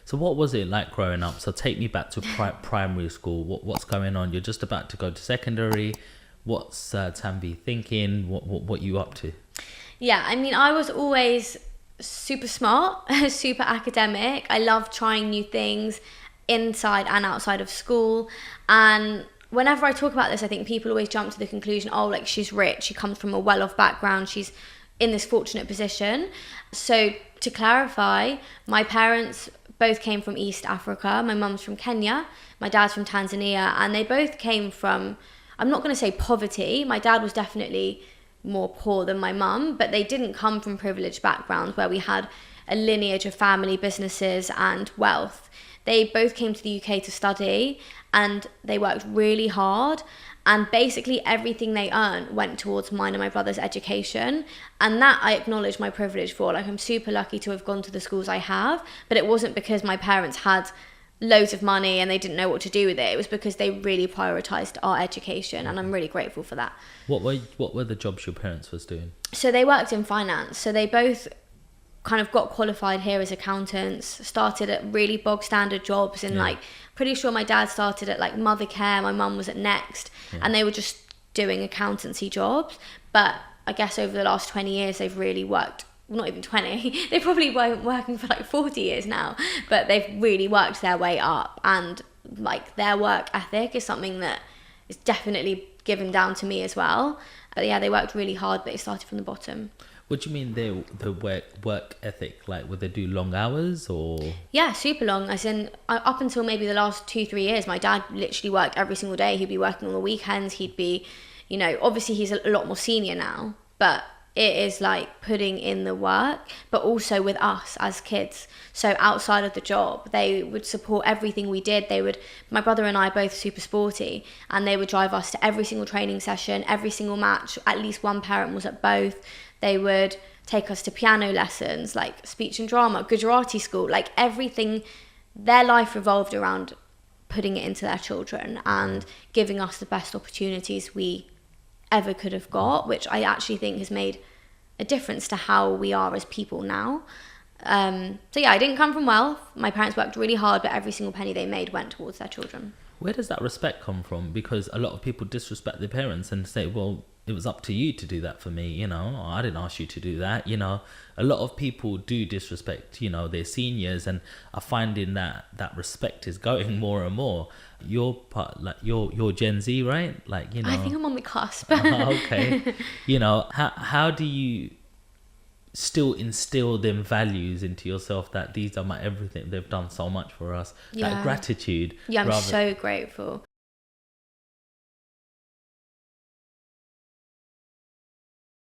So what was it like growing up? So take me back to primary school. What's going on? You're just about to go to secondary. What's Tanvi thinking? What you up to? Yeah, I mean, I was always super smart, super academic. I love trying new things inside and outside of school. And whenever I talk about this, I think people always jump to the conclusion, oh, like she's rich, she comes from a well-off background, she's in this fortunate position. So to clarify, my parents both came from East Africa. My mum's from Kenya, my dad's from Tanzania, and they both came from, I'm not going to say poverty. My dad was definitely more poor than my mum, but they didn't come from privileged backgrounds where we had a lineage of family businesses and wealth. They both came to the UK to study, and they worked really hard, and basically everything they earned went towards mine and my brother's education. And that I acknowledge my privilege for. Like, I'm super lucky to have gone to the schools I have, but it wasn't because my parents had loads of money and they didn't know what to do with it. It was because they really prioritized our education, and I'm really grateful for that. What were the jobs your parents was doing? So they worked in finance. So they both kind of got qualified here as accountants, started at really bog standard jobs in like, pretty sure my dad started at like Mothercare, my mum was at Next, and they were just doing accountancy jobs. But I guess over the last 20 years they've really worked, well, not even 20, they probably weren't working for like 40 years now, but they've really worked their way up, and like their work ethic is something that is definitely given down to me as well. But yeah, they worked really hard, but it started from the bottom. What do you mean the work ethic? Like, would they do long hours or? Yeah, super long. As in, up until maybe the last 2-3 years, my dad literally worked every single day. He'd be working on the weekends. He'd be, you know, obviously he's a lot more senior now, but it is like putting in the work, but also with us as kids. So outside of the job, they would support everything we did. My brother and I are both super sporty, and they would drive us to every single training session, every single match. At least one parent was at both. They would take us to piano lessons, like speech and drama, Gujarati school, like everything. Their life revolved around putting it into their children and giving us the best opportunities we ever could have got, which I actually think has made a difference to how we are as people now. So yeah, I didn't come from wealth. My parents worked really hard, but every single penny they made went towards their children. Where does that respect come from? Because a lot of people disrespect their parents and say, well, it was up to you to do that for me, you know, or I didn't ask you to do that, you know. A lot of people do disrespect, you know, their seniors, and are finding that respect is going more and more. You're part, like, you're Gen Z, right? Like, you know. I think I'm on the cusp. Okay. You know, how do you still instill them values into yourself that these are my everything, they've done so much for us, that gratitude? Yeah, I'm so grateful.